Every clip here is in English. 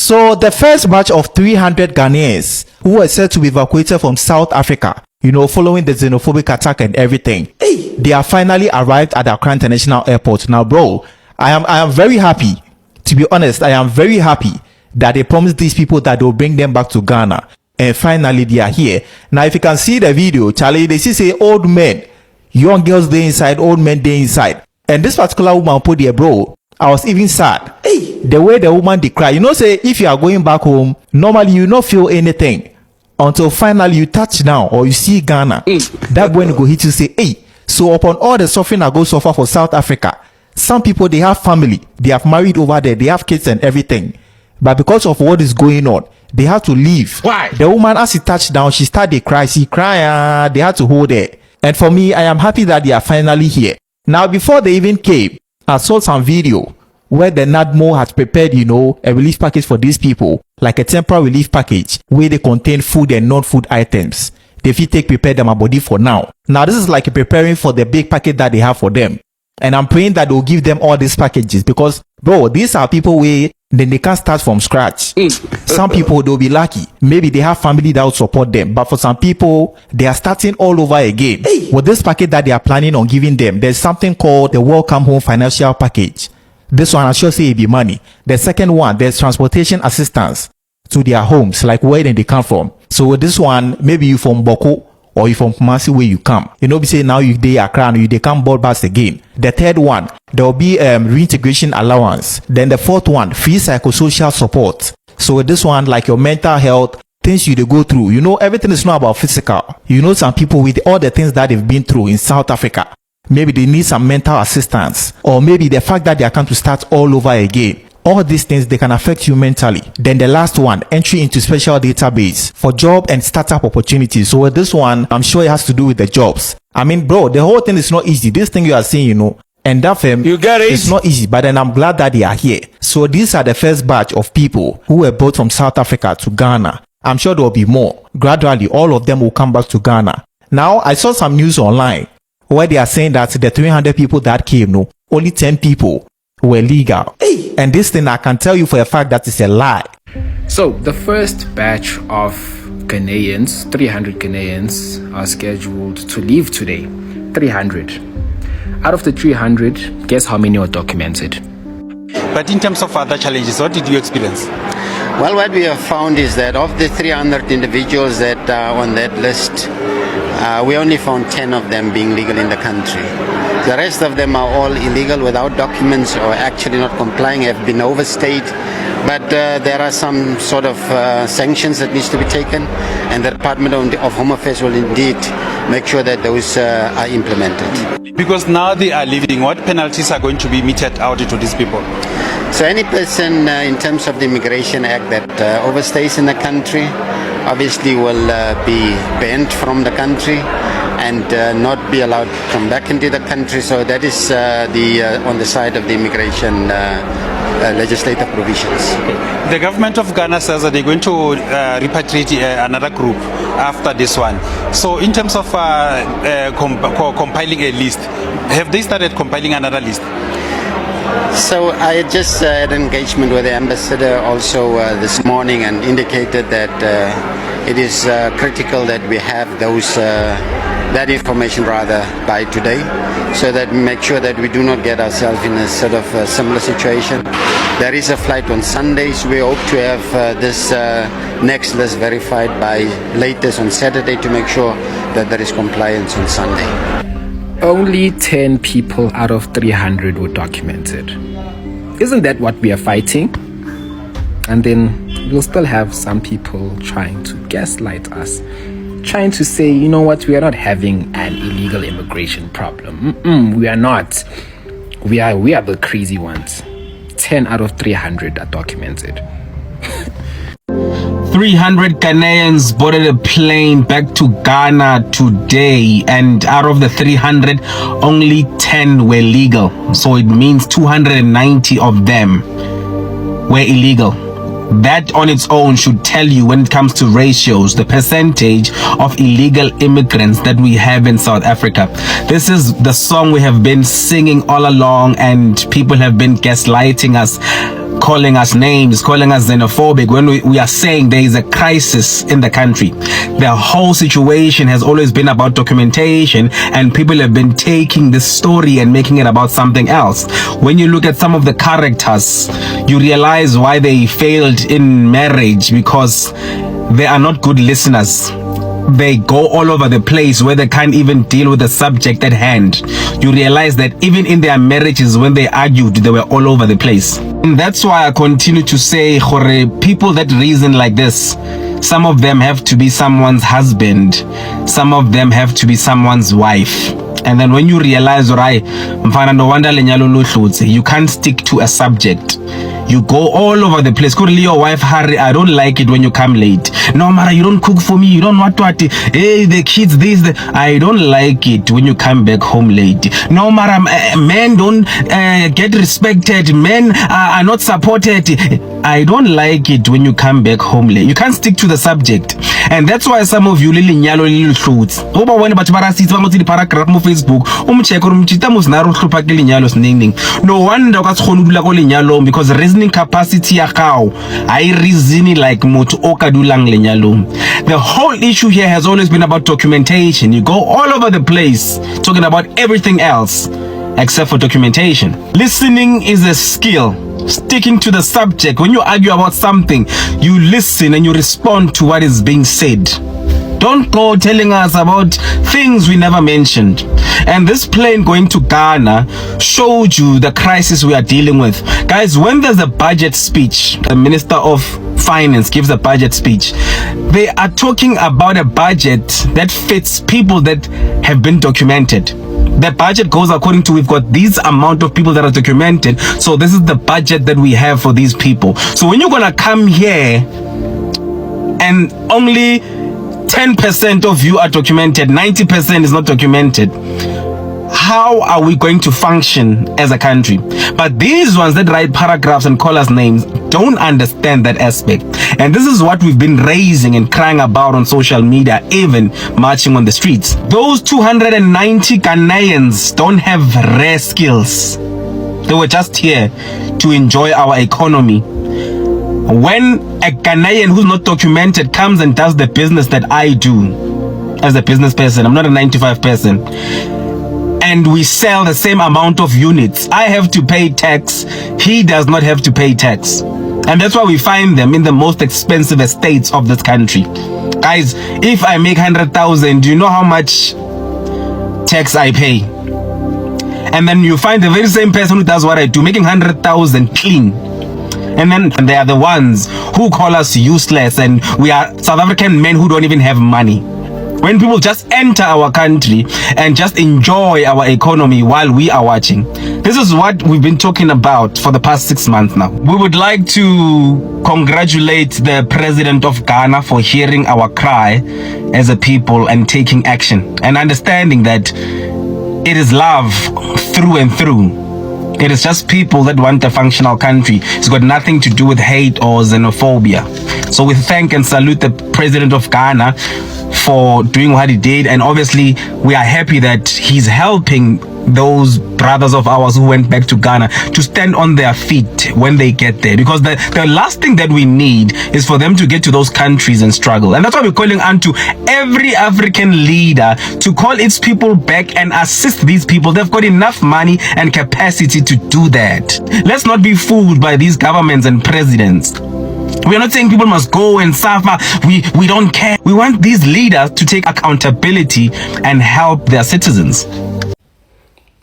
So the first batch of 300 Ghanaians who were said to be evacuated from South Africa, following the xenophobic attack and everything, they are finally arrived at Accra International Airport. Now, bro, I am very happy. To be honest, I am very happy that they promised these people that they'll bring them back to Ghana. And finally, they are here. Now, if you can see the video, Charlie, they say old men, young girls they inside, old men they inside. And this particular woman put there, bro, I was even sad. The way the woman they cry. Say if you are going back home, normally you not feel anything until finally you touch down or you see Ghana. That when you go hit you say, hey. So upon all the suffering I go suffer for South Africa, some people they have family, they have married over there, they have kids and everything. But because of what is going on, they have to leave. Why? The woman as she touched down, she started to cry. She cried. They had to hold her. And for me, I am happy that they are finally here. Now, before they even came, I saw some video where the NADMO has prepared, a relief package for these people, like a temporary relief package where they contain food and non-food items. They fit take prepare them a body for now. Now, this is like preparing for the big package that they have for them. And I'm praying that they'll give them all these packages because, bro, these are people where then they can't start from scratch. Some people, they'll be lucky. Maybe they have family that will support them. But for some people, they are starting all over again. With this package that they are planning on giving them, there's something called the Welcome Home Financial Package. This one, I sure say it be money. The second one, there's transportation assistance to their homes, like where they come from. So with this one, maybe you from Boko or you from Kumasi where you come. Be say now you dey Accra and they come board bus again. The third one, there will be reintegration allowance. Then the fourth one, free psychosocial support. So with this one, like your mental health, things you go through. Everything is not about physical. Some people with all the things that they've been through in South Africa, maybe they need some mental assistance, or maybe the fact that they are going to start all over again. All these things, they can affect you mentally. Then the last one, entry into special database for job and startup opportunities. So with this one, I'm sure it has to do with the jobs. I mean, bro, the whole thing is not easy. This thing you are saying, and that you get it. It's not easy, but then I'm glad that they are here. So these are the first batch of people who were brought from South Africa to Ghana. I'm sure there will be more. Gradually, all of them will come back to Ghana. Now, I saw some news online where they are saying that the 300 people that came, only 10 people were legal. And this thing, I can tell you for a fact that it's a lie. So the first batch of Ghanaians, 300 Ghanaians, are scheduled to leave today. 300. Out of the 300, guess how many are documented? But in terms of other challenges, what did you experience? Well, what we have found is that of the 300 individuals that are on that list, we only found 10 of them being legal in the country. The rest of them are all illegal without documents or actually not complying, have been overstayed. But there are some sort of sanctions that needs to be taken, and the Department of Home Affairs will indeed make sure that those are implemented. Because now they are leaving, what penalties are going to be meted out to these people? So any person in terms of the Immigration Act that overstays in the country obviously will be banned from the country and not be allowed to come back into the country. So that is on the side of the immigration legislative provisions. The government of Ghana says that they're going to repatriate another group after this one. So in terms of compiling a list, have they started compiling another list? So I just had an engagement with the ambassador also this morning and indicated that it is critical that we have that information by today, so that we make sure that we do not get ourselves in a sort of similar situation. There is a flight on Sundays. We hope to have this next list verified by latest on Saturday to make sure that there is compliance on Sunday. Only 10 people out of 300 were documented. Isn't that what we are fighting? And then we'll still have some people trying to gaslight us, trying to say, you know what, we are not having an illegal immigration problem. We are not. We are the crazy ones. 10 out of 300 are documented. 300 Ghanaians boarded a plane back to Ghana today, and out of the 300, only 10 were legal. So it means 290 of them were illegal. That on its own should tell you, when it comes to ratios, the percentage of illegal immigrants that we have in South Africa. This is the song we have been singing all along, and people have been gaslighting us. calling us names, calling us xenophobic, when we are saying there is a crisis in the country. The whole situation has always been about documentation, and people have been taking this story and making it about something else. When you look at some of the characters, you realize why they failed in marriage, because they are not good listeners. They go all over the place where they can't even deal with the subject at hand. You realize that even in their marriages, when they argued, they were all over the place. And that's why I continue to say, people that reason like this, some of them have to be someone's husband, some of them have to be someone's wife. And then when you realize, right, you can't stick to a subject. You go all over the place. Could your wife, Harry, I don't like it when you come late. No, Mara, you don't cook for me. You don't want what. Hey, the kids, this. I don't like it when you come back home late. No, Mara, men don't get respected. Men are not supported. I don't like it when you come back home late. You can't stick to the subject. And that's why some of you little nyalo little shoots. Oba when but barasitsi ba ngotse di paragraph mo Facebook. Check or mchita musnaro hlupa ke lenyalo sningning. No wonder ka tshone dula ko lenyalo, because reasoning capacity ya gago I reasoning like motho o ka dulang lenyalong. The whole issue here has always been about documentation. You go all over the place talking about everything else except for documentation. Listening is a skill. Sticking to the subject. When you argue about something, you listen and you respond to what is being said. Don't go telling us about things we never mentioned. And this plane going to Ghana showed you the crisis we are dealing with. Guys, when there's a budget speech, the Minister of Finance gives a budget speech, they are talking about a budget that fits people that have been documented. The budget goes according to, we've got this amount of people that are documented, so this is the budget that we have for these people. So when you're gonna come here and only 10% of you are documented, 90% is not documented, how are we going to function as a country? But these ones that write paragraphs and call us names don't understand that aspect. And this is what we've been raising and crying about on social media, even marching on the streets. Those 290 Ghanaians don't have rare skills. They were just here to enjoy our economy. When a Ghanaian who's not documented comes and does the business that I do as a business person, I'm not a 95 person, and we sell the same amount of units, I have to pay tax, he does not have to pay tax. And that's why we find them in the most expensive estates of this country. Guys, if I make 100,000, do you know how much tax I pay? And then you find the very same person who does what I do, making 100,000 clean. And then they are the ones who call us useless, and we are South African men who don't even have money. When people just enter our country and just enjoy our economy while we are watching. This is what we've been talking about for the past 6 months now. We would like to congratulate the president of Ghana for hearing our cry as a people and taking action and understanding that it is love through and through. It is just people that want a functional country. It's got nothing to do with hate or xenophobia. So we thank and salute the president of Ghana for doing what he did, and obviously we are happy that he's helping those brothers of ours who went back to Ghana to stand on their feet when they get there, because the last thing that we need is for them to get to those countries and struggle. And that's why we're calling on to every African leader to call its people back and assist these people. They've got enough money and capacity to do that. Let's not be fooled by these governments and presidents. We are not saying people must go and suffer. We don't care. We want these leaders to take accountability and help their citizens.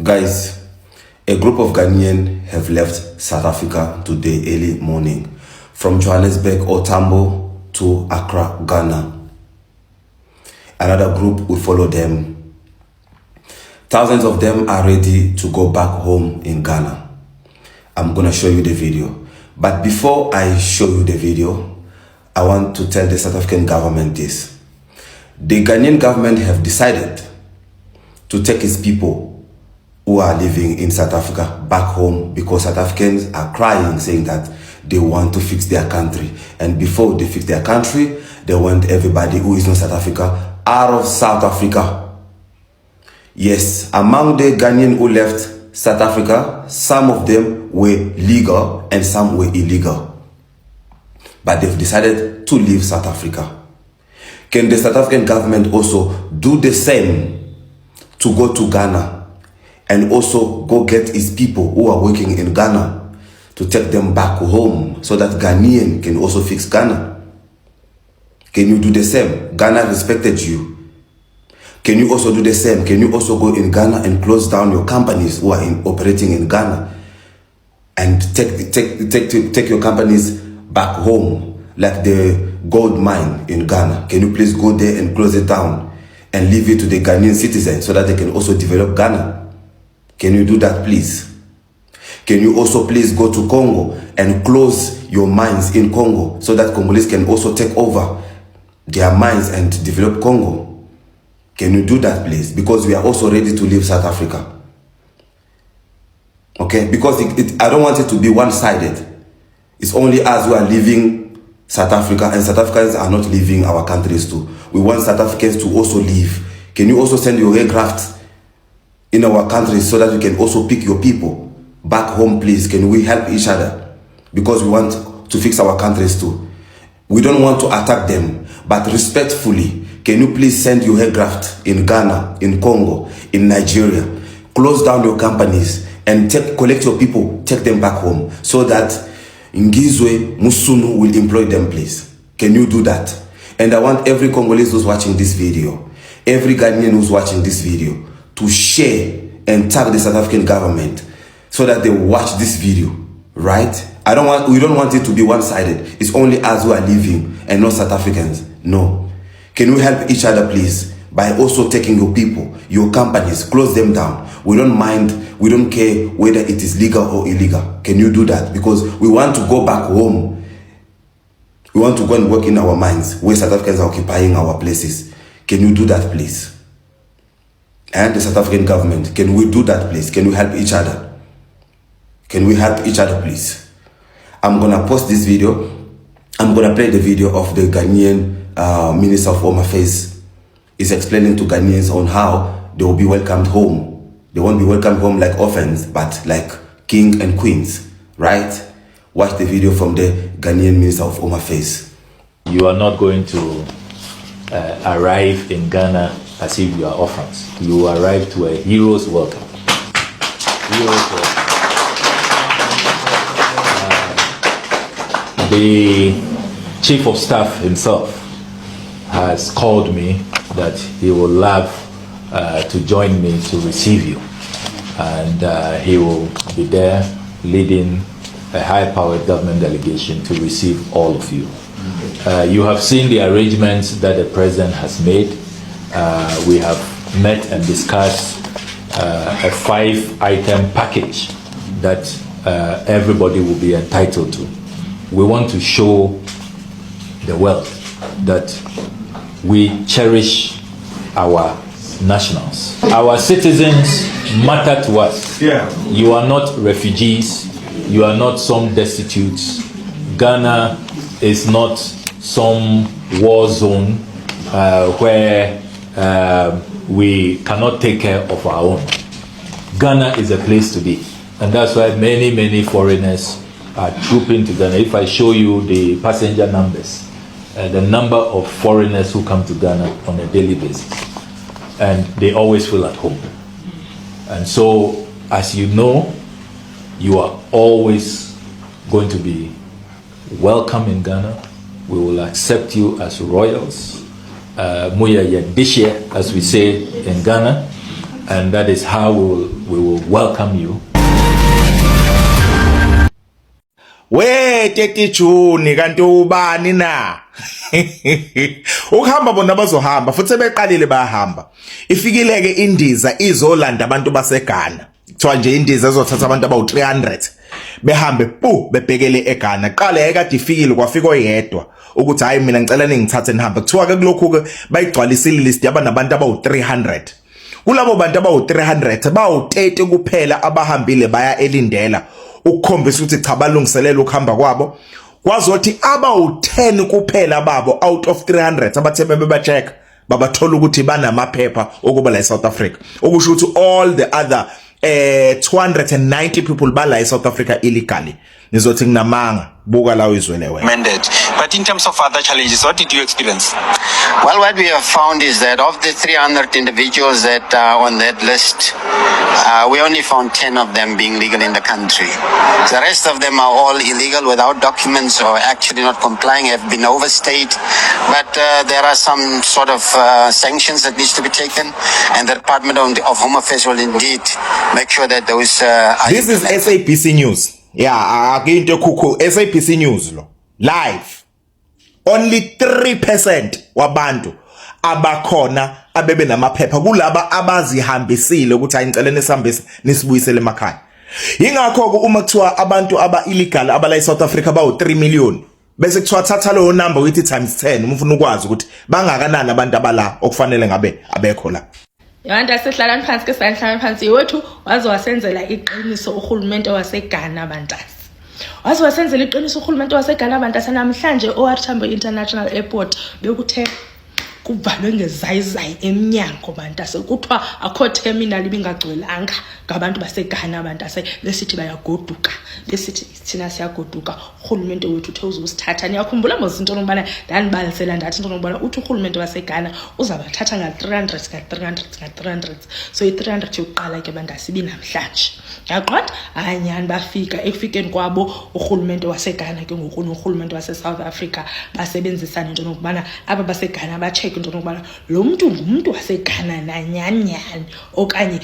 Guys, a group of Ghanaians have left South Africa today early morning from Johannesburg or Tambo to Accra, Ghana. Another group will follow them. Thousands of them are ready to go back home in Ghana. I'm gonna show you the video. But before I show you the video, I want to tell the South African government this. The Ghanaian government have decided to take its people who are living in South Africa back home, because South Africans are crying, saying that they want to fix their country. And before they fix their country, they want everybody who is in South Africa out of South Africa. Yes, among the Ghanaian who left South Africa, some of them were legal and some were illegal. But they've decided to leave South Africa. Can the South African government also do the same to go to Ghana and also go get its people who are working in Ghana to take them back home so that Ghanaian can also fix Ghana? Can you do the same? Ghana respected you. Can you also do the same? Can you also go in Ghana and close down your companies who are operating in Ghana and take your companies back home, like the gold mine in Ghana? Can you please go there and close it down and leave it to the Ghanaian citizens so that they can also develop Ghana? Can you do that, please? Can you also please go to Congo and close your mines in Congo so that Congolese can also take over their mines and develop Congo? Can you do that, please? Because we are also ready to leave South Africa. Okay? Because I don't want it to be one-sided. It's only us who are leaving South Africa, and South Africans are not leaving our countries too. We want South Africans to also leave. Can you also send your aircraft in our countries so that we can also pick your people back home, please? Can we help each other? Because we want to fix our countries too. We don't want to attack them, but respectfully, can you please send your aircraft in Ghana, in Congo, in Nigeria, close down your companies and collect your people, take them back home so that Ngizwe Musunu will employ them, please? Can you do that? And I want every Congolese who's watching this video, every Ghanaian who's watching this video, to share and tag the South African government so that they watch this video, right? We don't want it to be one-sided. It's only us who are leaving and not South Africans. No. Can we help each other, please, by also taking your people, your companies, close them down? We don't mind, we don't care whether it is legal or illegal. Can you do that? Because we want to go back home. We want to go and work in our mines where South Africans are occupying our places. Can you do that, please? And the South African government, can we do that, please? Can we help each other? Can we help each other, please? I'm gonna post this video. I'm gonna play the video of the Ghanaian Minister of Home Affairs is explaining to Ghanaians on how they will be welcomed home. They won't be welcomed home like orphans, but like king and queens, right? Watch the video from the Ghanaian Minister of Home Affairs. You are not going to arrive in Ghana as if you are orphans. You arrive to a hero's welcome. Hero's welcome. The Chief of Staff himself has called me that he will love to join me to receive you, and he will be there leading a high-powered government delegation to receive all of you. You have seen the arrangements that the president has made. We have met and discussed a 5-item package that everybody will be entitled to. We want to show the world that we cherish our nationals. Our citizens matter to us. Yeah. You are not refugees. You are not some destitutes. Ghana is not some war zone where we cannot take care of our own. Ghana is a place to be. And that's why many foreigners are trooping to Ghana. If I show you the passenger numbers, the number of foreigners who come to Ghana on a daily basis, and they always feel at home. And so, as you know, you are always going to be welcome in Ghana. We will accept you as royals, Muya Yadishe, as we say in Ghana, and that is how we will welcome you. We tetichuni kanti ubani na ukuhamba bona bazohamba futhi sebeqalile bayahamba. Ifikileke indiza izolanda abantu baseGhana. Kuthiwa nje indiza ezothatha abantu abawu 300 behambe bebhekele eGhana. Qala ekade ifikile kwafika oyedwa ukuthi hayi mina ngicela ningithathe nihambe. Kuthiwa ke kulokhu ke bayigcwalisile list yabantu abawu 300. Kulabo bantu abawu 300 bawu 30 kuphela abahambile baya elindela ukukhombisa ukuthi cha balungiselela ukuhamba kwabo. Kwazothi abawu 10 kuphela babo out of 300 abathe bebacheck babathola ukuthi banamaphepha okuba la eSouth Africa. Okusho ukuthi all the other 290 people bala South Africa illegally. Nizothi nginamanga buka lawo izwele wena. Mandate. But in terms of other challenges, what did you experience? Well, what we have found is that of the 300 individuals that are on that list, we only found 10 of them being legal in the country. The rest of them are all illegal without documents or actually not complying, have been overstayed. But there are some sort of sanctions that needs to be taken, and the Department of Home Affairs will indeed make sure that those are This is SABC News. Yeah, again to Kuku, SABC News lo. Live. Only 3% wabantu abakhona abebe namaphepha kulaba abazihambisile ukuthi ayicela nesihambise nisibuyisele emakhaya. Ingakho uma kuthiwa abantu aba illegal abala eSouth Africa bawu 3 million bese kuthiwa thatha lo number uyithi times 10 uma ufuna ukwazi ukuthi bangakanani abantu abala okufanele ngabe abekho la. Yanda sehlalani phansi ke sanhlala phansi wethu waze wasenzela iqiniso uhulumende waseGhana bantasi. Waze wasenzela iqiniso uhulumende waseGhana bantasi namhlanje OR Tambo International Airport bekuthe kuvalwe ngezayizayi eminyango bantase kuthiwa akho terminal ibingagcwelanga ngabantu baseGhana bantase besithi bayagoduka besithi thina siyagoduka uhulumende wethu uthe uzosithatha niyakhumbula mozinto ngobana ndanibalisela ndathi into ngobana uthi uhulumende waseGhana uzabathatha nga300 so i300 yokuqala ke bantase binamhlanje yaqonda anyani bafika efikeni kwabo uhulumende waseGhana ke ngokunye uhulumende waseSouth Africa basebenzisana into ngobana aba baseGhana bacheck into ngobana lo muntu ngumuntu waseGhana nanyanyani okanye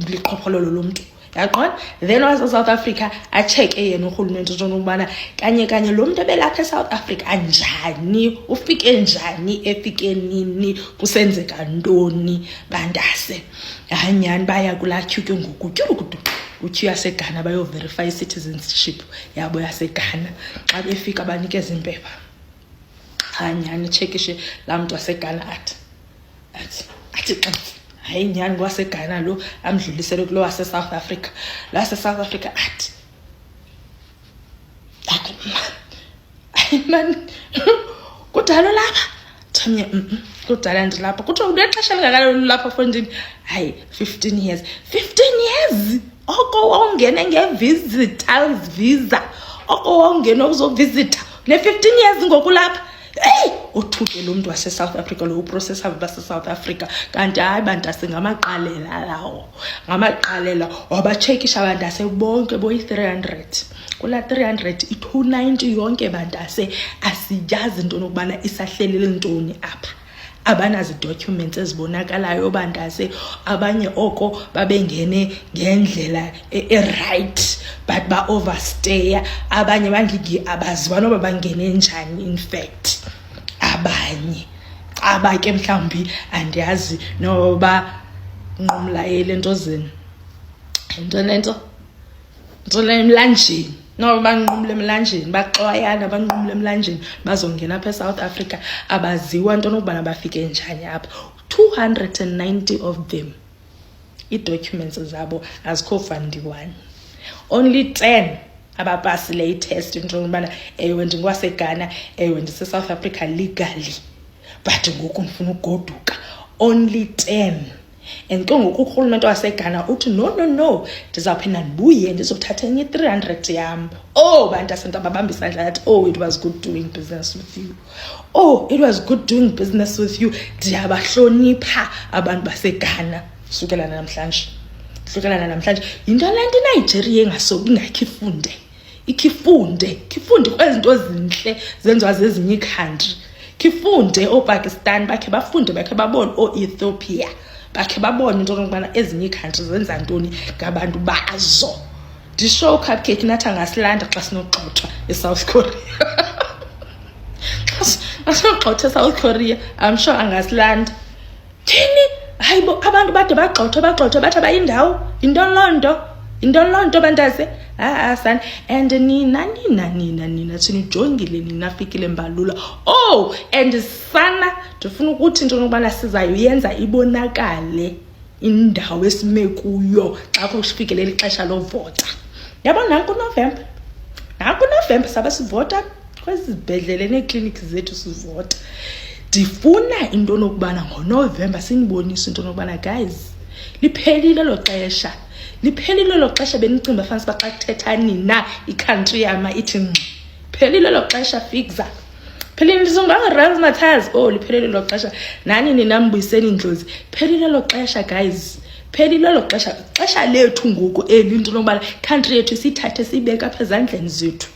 liqhophololo lo muntu yaqonda then South Africa a check yena uhulumende into ngobana kanye lo muntu ebelapha eSouth Africa anjani ufike njani efike nini kusenzeka ntoni bandase anyani baya kula queue ke ngokutyukudu uthi yaseGhana bayo verify citizenship yabo yaseGhana xa befika banikeza impepha anyani checkishe la muntu waseGhana athi hayi nyani kwaseGhana lo amdlulisele kulo wase South Africa la South Africa athi man kudalo lapha thamye kudala ndilapha kuthiwa unexesha lingakanani lapha fondini hayi 15 years oko wongene ngevisitors visa oko wongene ukuzovisita ne 15 years ngokulapha uthuke lo muntu wase South Africa lo processor base South Africa kanti hayi bantu asingamaqalela lawo ngamaqalela wabacheckisha abantu asebonke boyi 300 kula 300 i290 yonke bantu asiyazi into nokubana isahlelele intoni apha abanazi documents ezibonakalayo bandase abanye oko babengene ngendlela right but ba overstay abanye bangiki abaziwa noba bangene njani in fact abanye abake mhlambi andiyazi noba nqumla lento zini into emlanjeni no banqumule emlanjeni baxwayana banqumule emlanjeni bazongena apha eSouth Africa abaziwa into nokubana bafike njani apha 290 of them i-documents zabo azikho fandiwani only 10 abapasile i-test into nokubana ewe ndingwaseGhana ewe ndise-South Africa legally but ngoku ndifuna ugoduka only 10 and ke ngoku urhulumente waseGhana uthi no ndizawuphinda ndibuye ndizothatha enye 300 yam bantu asentu ababamba isandla yathi it was good doing business with you it was good doing business with you ndiyabahlonipha abantu baseGhana kusukela namhlanje into lento iNigeria engasoki ingakhifunde ikhifunde kwezinto ezinhle zenziwa zezinye country khifunde oPakistan bakhe bafunde bakhe babone oEthiopia bakhe babone into ngokubana ezinye countries zenza ntoni ngabantu bazo disho cupcake nathi ngasilanda xa sinogxothwa eSouth Korea xa sinogxothwa eSouth Korea I'm sure angasilanda thini hayibo abantu bade bagxothwa bathi abayindawo indolonto bantase sana and nina thina jongile nina fikile mbalula and sana ndifuna ukuthi into ngokubana sizayenza ibonakale indawo esime kuyo xa kufikele ixesha lovota yabo nanku November sabe sivota kwezibhedlele neeclinics zethu sivota ndifuna into nokubana ngoNovember sinibonise into nokubana guys liphelile lo xesha liphelile lo xesha benicimba fanele uba xa kuthetha nina i-country yama ithi ngqi. Phelile lo xesha fixa. Phelile lizonganga Ralph Matthias. Oh, liphelile lo xesha. Nani nina mbuyiseni indlozi. Phelile lo xesha guys. Phelile lo xesha. Xesha lethu ngoku into lokubana country yethu sithathe sibeke apha ezandleni zethu.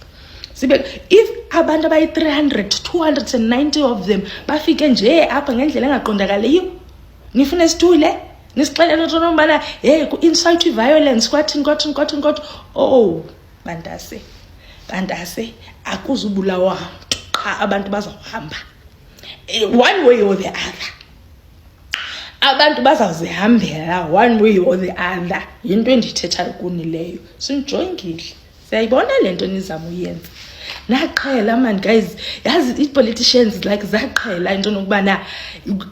If abantu abayi 300, 290 of them bafike nje apha ngendlela engaqondakaliyo, nifuna sithule nisixelela into nobana hey ku-incite violence kwathini. Oh bandase akuzubulawa mntu qha abantu bazawuhamba one way or the other. Abantu bazawuzihambela one way or the other. Yinto endithethayo kuni leyo. Sinijongile, siyayibona le nto nizama uyenza. Naqhela man guys, yazi i-politicians like zaqhela into nokubana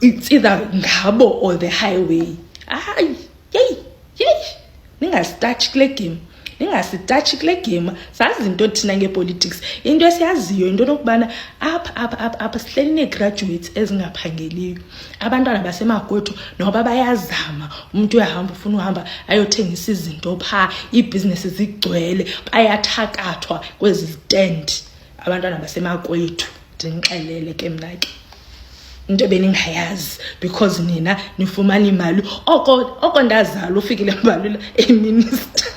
it's either ngabo or the highway. Hayi ningasitouch kule game. Sazi into thina ngepolitics. Into esiyaziyo into nokubana apha sihleli ne-graduates ezingaphangeliyo. Abantwana basemagwethu noba bayazama, umuntu uyahamba ufuna uhamba ayothengisa izinto pha, iibhizinesi zigcwele, bayathakathwa kwezi stand. Abantwana basemagwethu ndinixelele ke mna ke into beningayazi because nina nifumana imali oko ndazala ufikile Mbalula eminister.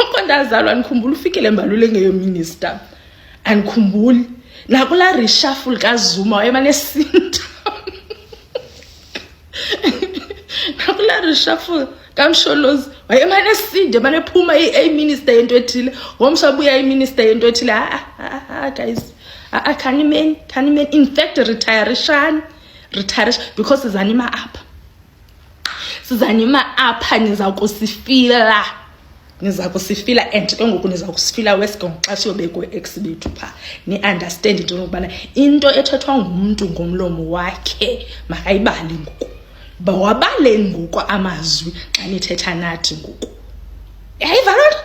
Oko ndazalwa andikhumbula ufikile Mbalula ngeyo minister. Andikhumbuli nakula reshuffle kaZuma wayemane sinta. Nakula reshuffle kaMsholozi wayemane sinde mane phuma i-minister yento ethile, ngomsabuya i-minister yento ethile. Guys, can you mean in fact retire because sizanima apha niza kusifila and ke ngoku niza kusifila Westcom xa siyobekwe ex bethu pha. Ni understand into nokubana into ethethwa ngumuntu ngomlomo wakhe makayibali ngoku. Bawabaleni ngoku amazwi xa nithetha nathi ngoku. Hayivalona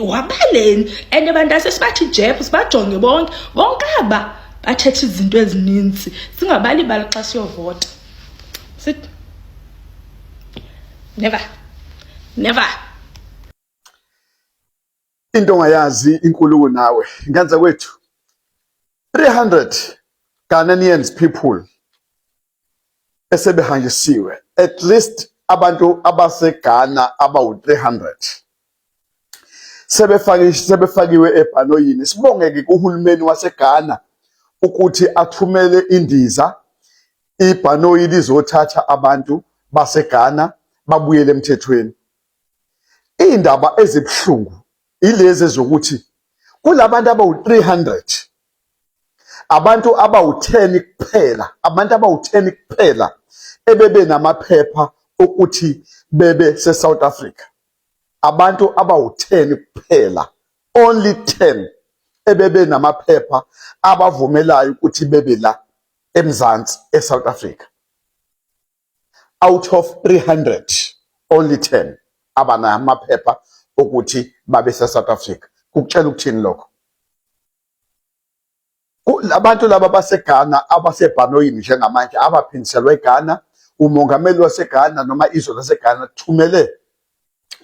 wabaleni and abantu asesibathi Jeff sibajonge bonke aba bathethe izinto ezininzi singabali bali xa siyovota. Sit never into ongayazi inkuluku nawe ngenza kwethu 300 Ghanaian people esebehanjisiwe, at least abantu abaseGhana abawu-300 sebefakiwe ebhanoyini. Sibongeke kuhulumeni waseGhana ukuthi athumele indiza ibhanoyi lizothatha abantu baseGhana babuyele emthethweni. Indaba ezibhlungu ilezi zokuthi kulabantu abawu-300 abantu abawu-10 kuphela ebebe namaphepha ukuthi bebe se-South Africa. Abantu abawu-10 kuphela, only 10 ebebe namaphepha abavumelayo ukuthi bebe la eMzansi eSouth Africa. Out of 300, only 10 abanayo amaphepha ukuthi babe se-South Africa. Kukutshela ukuthini lokho? Abantu laba baseGhana abasebhanoyini njengamanje abaphindiselwe eGhana, umongameli waseGhana noma izwe laseGhana thumele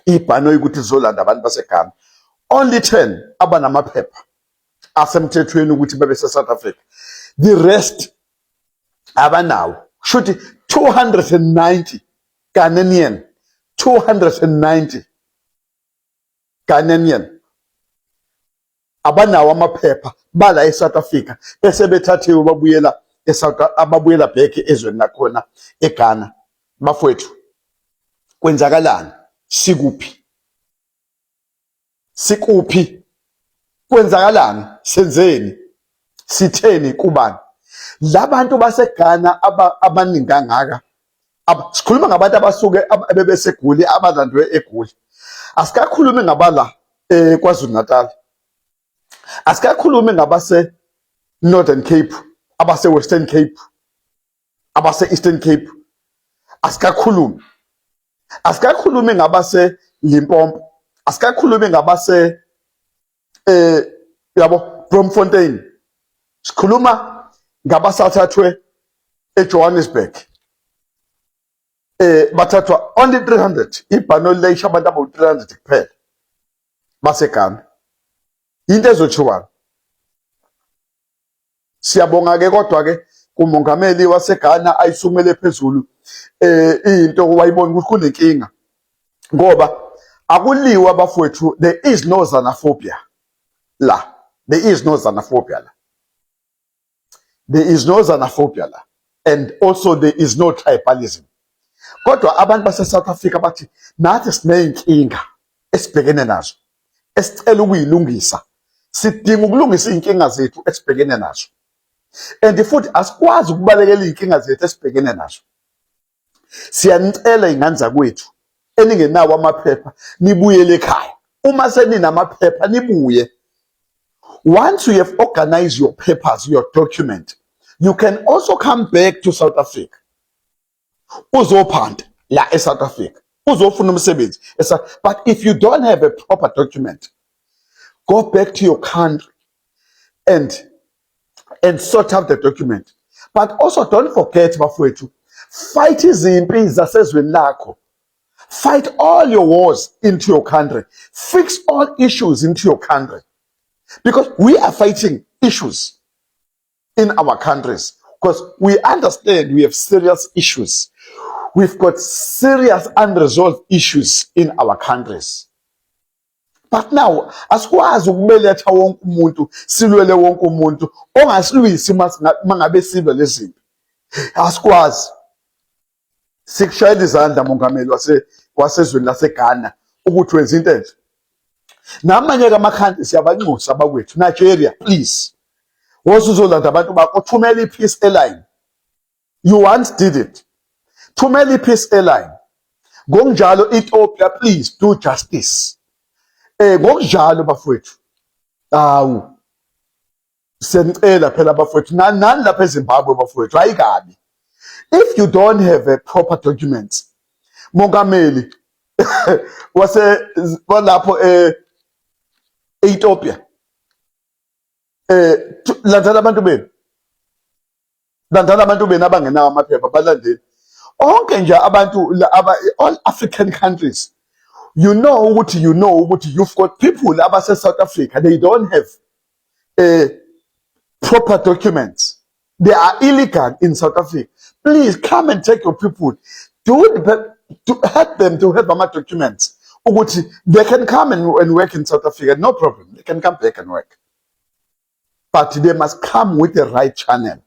ibhanoyi ukuthi lizolanda abantu baseGhana. Only 10 abanamaphepha asemthethweni ukuthi bebe se-South Africa. The rest abanawo. Shuthi 290 Ghanaian, 290 Ghanaian abanawo amaphepha bala eSouth Africa bese bethathiwe babuyela back ezweni lakhona eGhana. Bafowethu, kwenzakalani? Sikuphi? Kwenzakalani? Senzeni? Sitheni kubani? Labantu baseGhana abaningi kangaka, sikhuluma ngabantu abasuke bebeseGoli abalandwe eGoli. Asikakhulumi ngabala KwaZulu Natal. Asikakhulumi ngabase Northern Cape, abase Western Cape, abase Eastern Cape. Asikakhulumi ngabase Limpopo. Asikakhulumi ngabase Bloemfontein. Sikhuluma ngabasathathwe eJohannesburg. bathathwa only 300 ibhanoli layisha abantu abawu 300 kuphela baseGhana. Into ezotshiwayo. Siyabonga ke kodwa ke kumongameli waseGhana ayisumele phezulu into wayibona ukuthi kunenkinga ngoba akuliwa bafowethu, there is no xenophobia la. There is no xenophobia la. There is no xenophobia la. And also there is no tribalism. Kodwa abantu base South Africa bathi nathi sineyinkinga esibhekene nazo esicela ukuyilungisa. Sidinga ukulungisa inkinga zethu esibhekene nazo. And futhi asikwazi ukubalekela inkinga zethu esibhekene nazo. Siyanicela ingane zakwethu eningenawo amaphepha nibuyele ekhaya. Uma seninamaphepha nibuye. Once you have organized your papers, your document, you can also come back to South Africa. Uzophanda la eSouth Africa. Uzofuna umsebenzi. But if you don't have a proper document, go back to your country and sort out the document. But also don't forget, bafowethu, fight izimpi zasezweni lakho. Fight all your wars into your country. Fix all issues into your country. Because we are fighting issues in our countries. Because we understand we have serious issues. We've got serious unresolved issues in our countries. But now, asikwazi ukubeletha wonke umuntu, silwele wonke umuntu, ongasilwisi mangabe silwe lezimpi. Asikwazi. Sikushayela izandla mongameli wasezweni laseGhana ukuthi wenza into enhle. Namanye kamakhanti siyabanxusa abakwethu. Nigeria, please. Wosuzolanda abantu bakho thumela iPeace Airline. You once did it. Thumela iPeace Airline. Ngokunjalo Ethiopia, please do justice. Ngokunjalo bafowethu. Awu. Senicela phela bafowethu. Nani lapha eZimbabwe bafowethu ayikabi. If you don't have a proper documents, mongameli walapho Ethiopia. Landela abantu benu. Landela abantu benu abangenawo amaphepha balandeli. Onke nje abantu all African countries. You know ukuthi you've got people abase South Africa, they don't have proper documents. They are illegal in South Africa. Please come and take your people. To help them to have documents. They can come and work in South Africa, no problem. They can come back and work. But they must come with the right channel.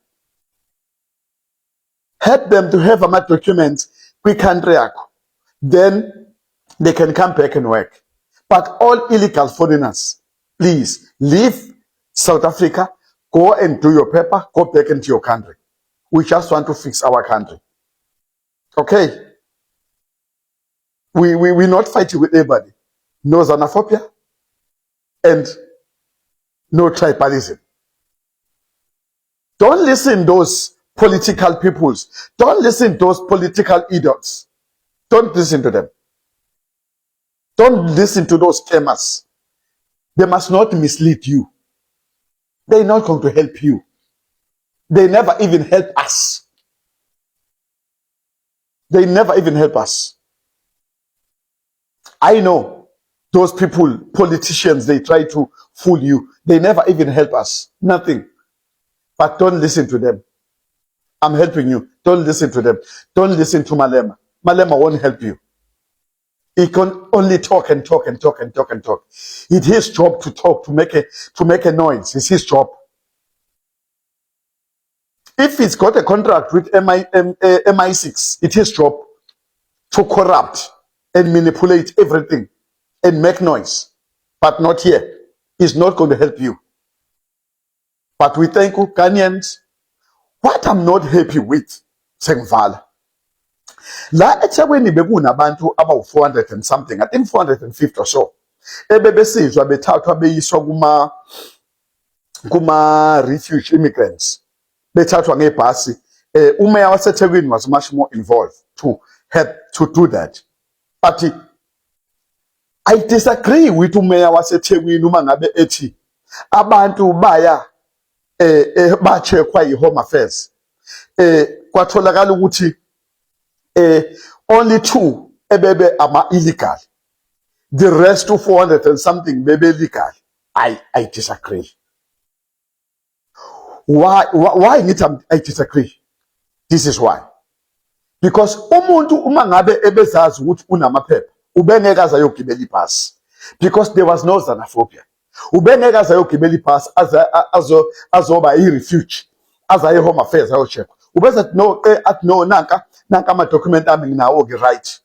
Help them to have documents, quick country. Then they can come back and work. But all illegal foreigners, please leave South Africa, go and do your paper, go back into your country. We just want to fix our country. Okay? We're not fighting with anybody. No xenophobia and no tribalism. Don't listen to those political peoples. Don't listen to those political idiots. Don't listen to them. Don't listen to those scammers. They must not mislead you. They're not going to help you. They never even help us. They never even help us. I know those people, politicians, they try to fool you. They never even help us. Nothing. But don't listen to them. I'm helping you. Don't listen to them. Don't listen to Malema. Malema won't help you. He can only talk and talk and talk and talk and talk. It's his job to talk, to make a noise. It's his job. If he's got a contract with MI6, it's his job to corrupt and manipulate everything and make noise. But not here. He's not going to help you. But we thank you, Ghanaians. What I'm not happy with, Sengvala. La eThekwini bekunabantu abawu 400 and something, I think 450 or so. Ebebesizwa bethathwa beyiswa kuma refuge immigrants. Bethathwa ngebhasi. Umeya waseThekwini was much more involved to help to do that. But I disagree with umeya waseThekwini uma ngabe ethi abantu baya bachekwa yi-Home Affairs. Kwatholakala ukuthi only 2 ebebe ama illegal. The rest to 400 and something maybe legal. I disagree. Why I disagree? This is why. Because umuntu uma ngabe ebezazi ukuthi unamaphepha ubengeke azayogibela ipass, because there was no xenophobia. Ubengeke azayogibela ipass azoba i-refuge, azaye home affairs ayocheck. Ubeza no nanka ama document ami nginawo ke right.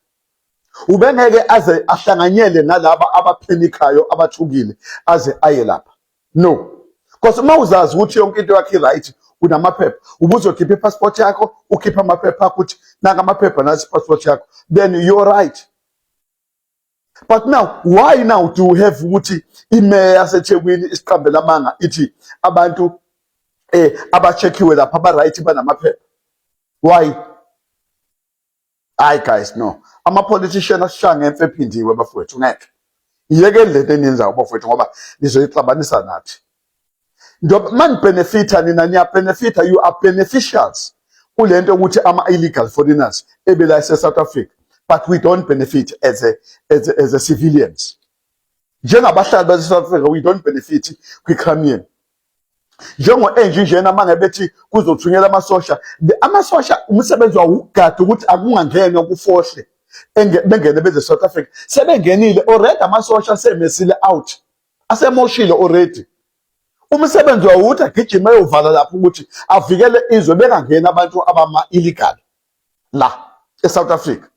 Ubengeke aze ahlanganyele nalaba abaphenikayo abathukile aze aye lapha. No. Because uma uzazi ukuthi yonke into yakhe right, unamaphepha, ubuzokhipha ipassport yakho, ukhipha amaphepha ukuthi nanga amaphepha nasi passport yakho, then you're right. But now, why now do we have ukuthi imeya yaseThekwini isiqambela amanga ithi abantu abacheckiwe lapha aba right banamaphepha? Why? Hayi guys, no. Ama-politician asishanga emfe ephindiwe bafowethu ngeke. Iyeke lento eniyenzayo bafowethu ngoba nizoyixabanisa nathi. Man benefita nina niya benefita, you are beneficiaries. Kulento ukuthi ama-illegal foreigners ebela South Africa, but we don't benefit as a civilians. Njengabahlali base-South Africa, we don't benefit kwi-crime. Njengo-enje njena mangabe bethi kuzothunyelwa amasosha umsebenzi wawo ugada ukuthi akungangenwa kufohle bengene beze South Africa. Sebengenile already, amasosha semesile out, asemoshile already. Umsebenzi wawo uthi agijima eyovala lapho ukuthi avikele izwe bengangena abantu abama-illegal la eSouth Africa.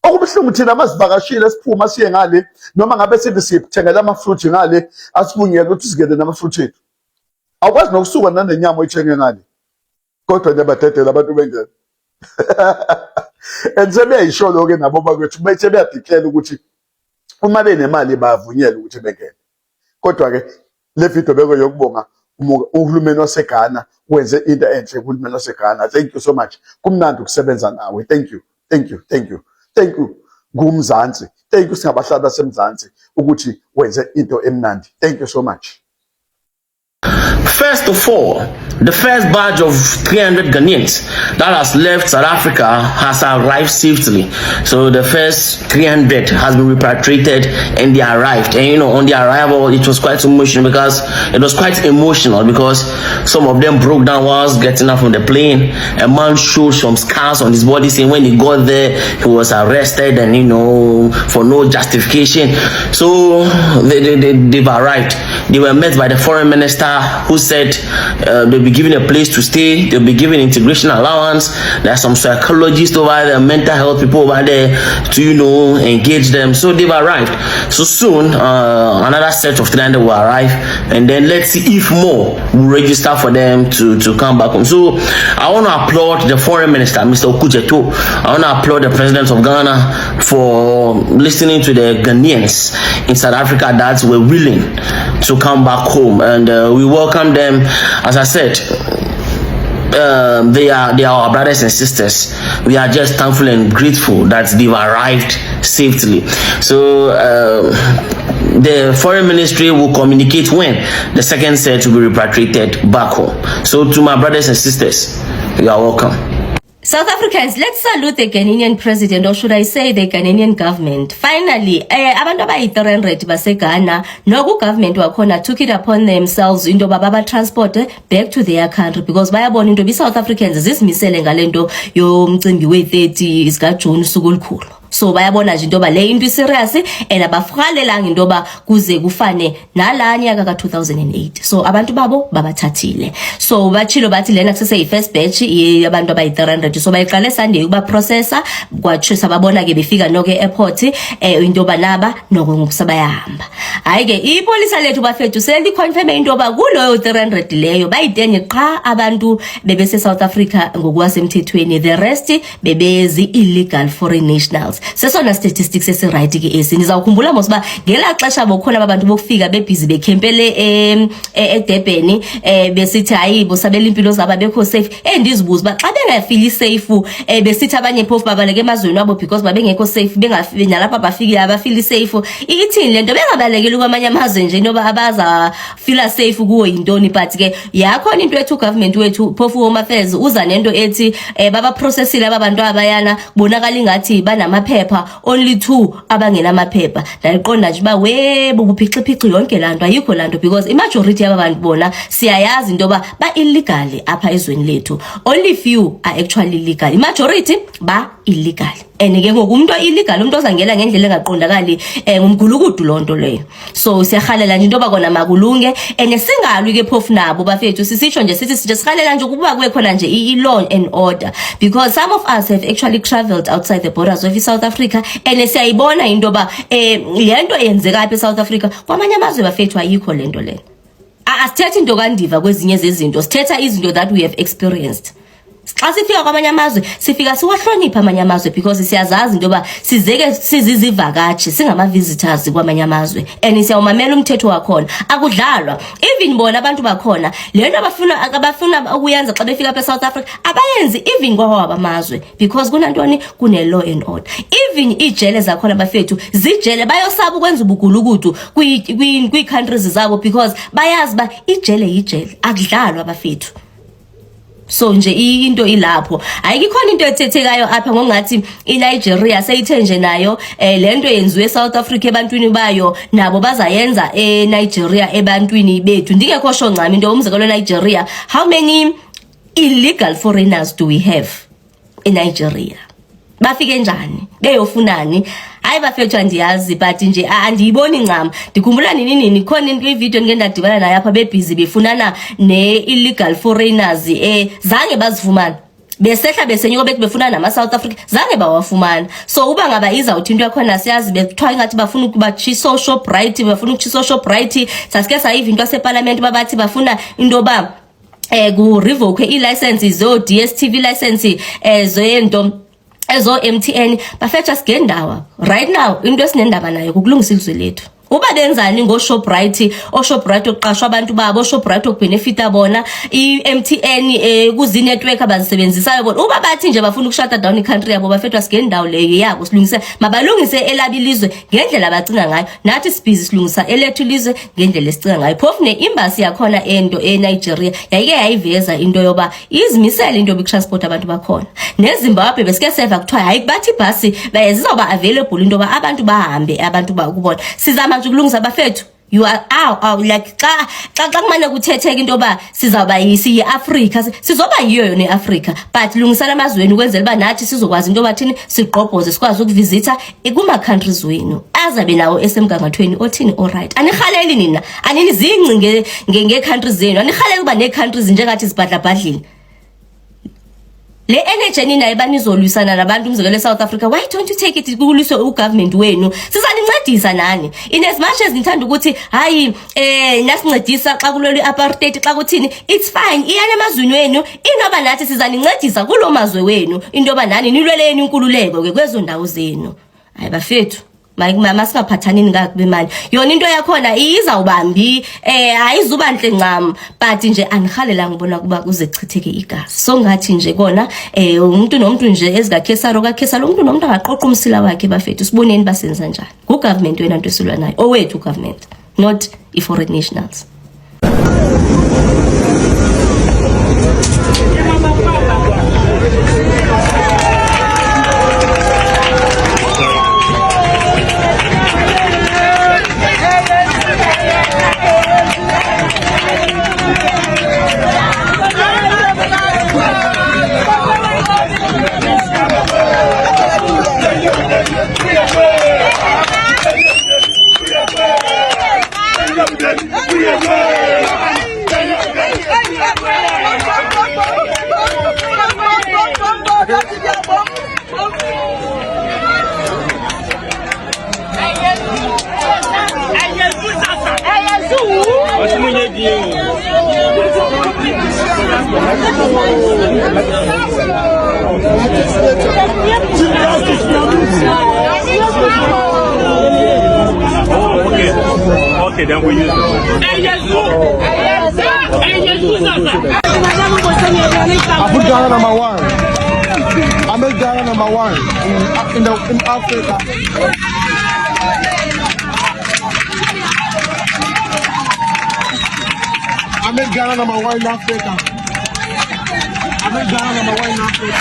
Okubuhlungu thina masivakashile siphuma siye ngale, noma ngabe sithi sithengela amafruit ngale, asibungele ukuthi sigede namafruit ethu. Awukwazi nokusuka nanenyama oyithenge ngale, kodwa niyabadedela abantu bengene. And sebeyayisholo-ke nabo bakwethu bethe beyadeclare ukuthi uma benemali bavunyelwe ukuthi bengene. Kodwa-ke le video beko yokubonga uhulumeni waseGhana wenze into enhle kuhulumeni waseGhana. Thank you so much. Kumnandi ukusebenza nawe. Thank you. Thank you. Thank you. Thank you. Ngumzansi. Thank you singabahlali basemzansi ukuthi wenze into emnandi. Thank you so much. First of all, the first batch of 300 Ghanaians that has left South Africa has arrived safely. So the first 300 has been repatriated and they arrived. And on the arrival, it was quite emotional because some of them broke down whilst getting out from the plane. A man showed some scars on his body saying when he got there, he was arrested and for no justification. So they've arrived. They were met by the foreign minister who said they'll be given a place to stay, they'll be given integration allowance. There are some psychologists over there, mental health people over there to engage them. So they've arrived. So soon another set of 300 will arrive, and then let's see if more will register for them to come back home. So I want to applaud the foreign minister, Mr. Okujeto. I want to applaud the president of Ghana for listening to the Ghanaians in South Africa that were willing to come back home, and we welcome them. As I said, they are our brothers and sisters. We are just thankful and grateful that they've arrived safely. So the foreign ministry will communicate when the second set will be repatriated back home. So to my brothers and sisters, you are welcome. South Africans, let's salute the Ghanaian president, or should I say the Ghanaian government. Finally, abantu abayi-300 baseGhana, noku government wakhona took it upon themselves into baba transport back to their country, because bayabona into South Africans zisimisele ngalento yomcimbi we-30 zikaJune usuku olukhulu. So bayabona nje into le into serious and abafukalelanga into kuze kufane nalanya ka-2008. So abantu babo babathathile. So bachilo bathi lena kusese first batch abantu abayi-300. So bayiqale Sunday ukuba processor kwathisa babona ke befika noke airport into naba noko ngokusabayahamba. Hayi ke ipolisa lethu bafethu seli confirm into kuloyo 300 leyo bayidenge qha abantu bebese South Africa ngokwasemthethweni, the rest bebezi illegal foreign nationals. results sesona statistics esiright ke esi nizawukhumbula mos ba ngela xesha bokhona abantu bokufika bebusy bekhempele eDurban besithi hayi bosabela impilo zabo bekho safe endizibuza ba xa bengafili safe besithi abanye phofu babaleke emazweni wabo because babengekho safe bengafiki nalapha bafiki abafili safe ithini lento bengabalekeli kwamanye amazwe nje noba abaza feel safe kuwo yintoni but ke yakhona into ethu government wethu phofu home affairs uza nento ethi baba processile abantu abayana kubonakala ingathi banamaphepha only 2 abangena amaphepha ndayiqonda nje ba webo kuphixiphixi yonke lanto ayikho lanto because imajority yabantu bona siyayazi into ba illegal apha ezweni lethu only few are actually legal imajority ba illegal ke ngokumuntu illegal umuntu ozangela ngendlela engaqondakali ngumgulukudu lonto leyo so siyahalela nje into bakona makulunge singalwi ke phofu nabo bafethu sisitsho nje sithi sihalela nje ukuba kube khona nje i-law and order because some of us have actually traveled outside the borders of South Africa siyayibona into ba lento yenzeka apha eSouth Africa kwamanye amazwe bafethu ayikho lento le asithetha into kandiva kwezinye zezinto sithetha izinto that we have experienced xa sifika kwamanye amazwe sifika siwahlonipha amanye amazwe because siyazazi into ba sizeke sizizivakashi singama visitors kwamanye amazwe siyawumamela umthetho wakhona akudlalwa even bona abantu bakhona lento abafuna ukuyenza xa befika apha eSouth Africa abayenzi even kwawabo amazwe because kunantoni kune law and order even ijele zakhona bafethu zijele bayosaba ukwenza ubugulukudu kwi countries zabo because bayazi ba ijele yijele akudlalwa bafethu so nje into ilapho ayikhona into ethethekayo apha ngongathi iNigeria seyithe nje nayo lento yenziwe eSouth Africa ebantwini bayo nabo bazayenza eNigeria ebantwini bethu ndingekho sho ncami into umzekelo eNigeria how many illegal foreigners do we have in Nigeria bafike njani beyofunani hayi bafethu andiyazi but nje andiyiboni ncam ndikhumbula nini khona into ivideo ngendadibana nayo apha bebusy befunana ne-illegal foreigners zange bazifumana besehla besenyuka bethi befuna nama South Africa zange bawafumana so uba ngaba izawuthi into yakhona siyazi bethiwa ngathi bafuna ukubachiso Shoprite bafuna ukuchiso Shoprite sasike sayiva into yaseparliament babathi bafuna into ba ku revoke i-licenses zo DSTV license zento ezo MTN bafetha sigendawa right now into esinendaba nayo ukulungisa ilizwe lethu uba benzani ngo Shoprite Shoprite oqashwa abantu babo Shoprite okubenefita bona iMTN kuzi network abazisebenzisayo bona uba bathi nje bafuna ukushata down icountry yabo bafetwa sigendawo leyo yabo silungise mabalungise elabilizwe ngendlela abacinga ngayo nathi sibhizi silungisa elethu ilizwe ngendlela esicinga ngayo phofu neembassy yakhona endo eNigeria yayike yayiveza into yoba izimisela into yokutransport abantu bakhona neZimbabwe besike seva kuthiwa hayi bathi basi bayezizoba available into ba abantu bahambe abantu bakubona sizama ukulungisa bafethu you are out like xa kumane kuthetheka into ba sizawuba yisi Africa sizoba yiyo yona eAfrica but lungisana amazweni ukwenzela ba nathi sizokwazi into bathini sigqobhoze sikwazi ukuvisita kuma countries wenu azabe nawo esemgangathweni othini alright anihaleli nina anini zingcinge nge countries zenu anihaleli kuba ne countries njengathi zibhadlabhadlini le energy nina ibanizolwisana nabantu umzekelo eSouth Africa why don't you take it kuliswe ugovernment wenu sizanincedisa nani in as much as nithanda ukuthi hayi nasincedisa xa kulolu apartheid xa kuthini it's fine iyane emazweni wenu inoba nathi sizanincedisa kulo mazwe wenu into ba nani nilweleni inkululeko ke kwezo ndawo zenu hayi bafethu mama singaphathanini ngakube mali yona into yakhona izawubambi ayizuba nhle ncam but nje anihalela ngibona kuba kuze chitheke igazi so ngathi nje kona umuntu nomuntu nje ezikakhesaro kakhesalo umuntu nomuntu angaqoqa umsila wakhe bafethu siboneni basenza njani ku government wena into esilwa nayo owethu government not i-foreign nationals. What's Okay, then we use it. I put Ghana number 1. I made Ghana number 1 in Africa. I made Ghana number 1 in Africa. I made Ghana number 1 in Africa.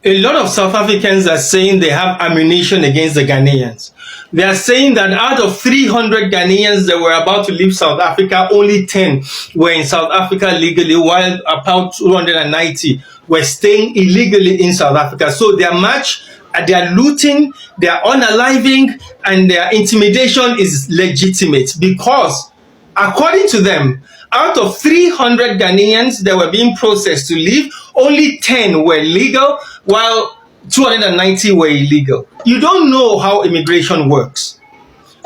A lot of South Africans are saying they have ammunition against the Ghanaians. They are saying that out of 300 Ghanaians that were about to leave South Africa, only 10 were in South Africa legally, while about 290 were staying illegally in South Africa. So their march, their looting, their unaliving, and their intimidation is legitimate because, according to them, out of 300 Ghanaians that were being processed to leave, only 10 were legal, while 290 were illegal. You don't know how immigration works.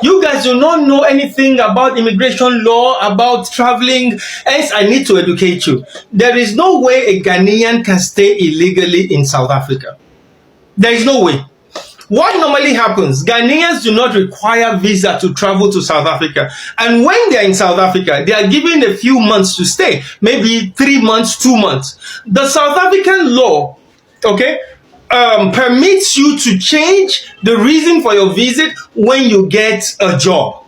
You guys do not know anything about immigration law, about traveling, hence I need to educate you. There is no way a Ghanaian can stay illegally in South Africa. There is no way. What normally happens, Ghanaians do not require visa to travel to South Africa. And when they are in South Africa, they are given a few months to stay, maybe 3 months, 2 months. The South African law, okay, permits you to change the reason for your visit when you get a job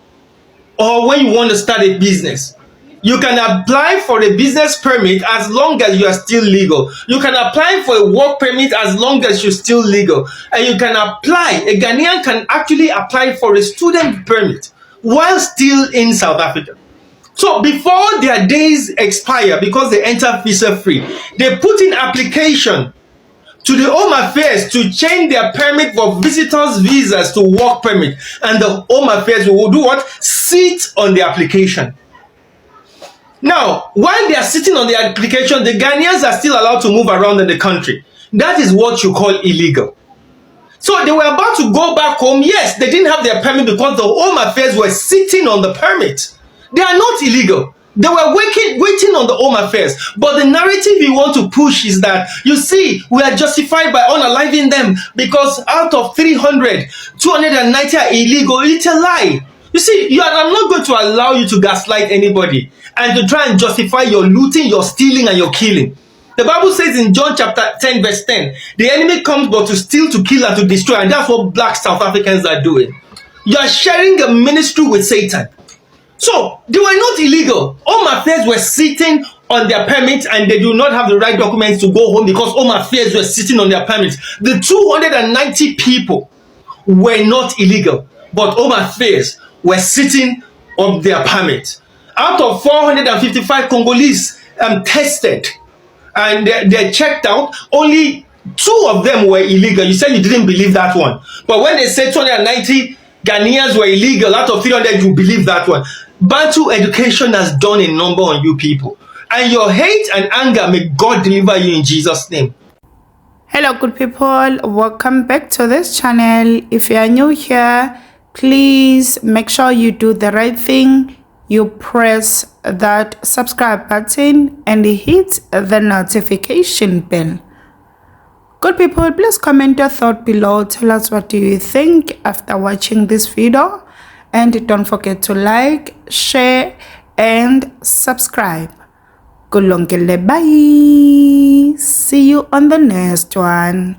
or when you want to start a business. You can apply for a business permit as long as you are still legal. You can apply for a work permit as long as you're still legal. And you can apply, a Ghanaian can actually apply for a student permit while still in South Africa. So before their days expire, because they enter visa free, they put in application to the Home Affairs to change their permit for visitors visas to work permit. And the Home Affairs will do what? Sit on the application. Now, while they are sitting on the application, the Ghanaians are still allowed to move around in the country. That is what you call illegal. So they were about to go back home. Yes, they didn't have their permit because the Home Affairs were sitting on the permit. They are not illegal. They were waiting on the Home Affairs. But the narrative you want to push is that, you see, we are justified by unaliving them because out of 300, 290 are illegal. It's a lie. You see, I'm not going to allow you to gaslight anybody and to try and justify your looting, your stealing, and your killing. The Bible says in John chapter 10, verse 10, the enemy comes but to steal, to kill, and to destroy. And that's what black South Africans are doing. You are sharing a ministry with Satan. So, they were not illegal. Home Affairs were sitting on their permits and they do not have the right documents to go home because Home Affairs were sitting on their permits. The 290 people were not illegal, but Home Affairs were sitting on their permit. Out of 455 Congolese tested and they're checked out, only 2 of them were illegal. You said you didn't believe that one. But when they said 290 Ghanaians were illegal, out of 300, you believe that one. Bantu education has done a number on you people. And your hate and anger, may God deliver you in Jesus' name. Hello good people, welcome back to this channel. If you are new here, please make sure you do the right thing. You press that subscribe button and hit the notification bell. Good people, please comment your thought below. Tell us what do you think after watching this video, and don't forget to like, share and subscribe. Kulongele, bye. See you on the next one.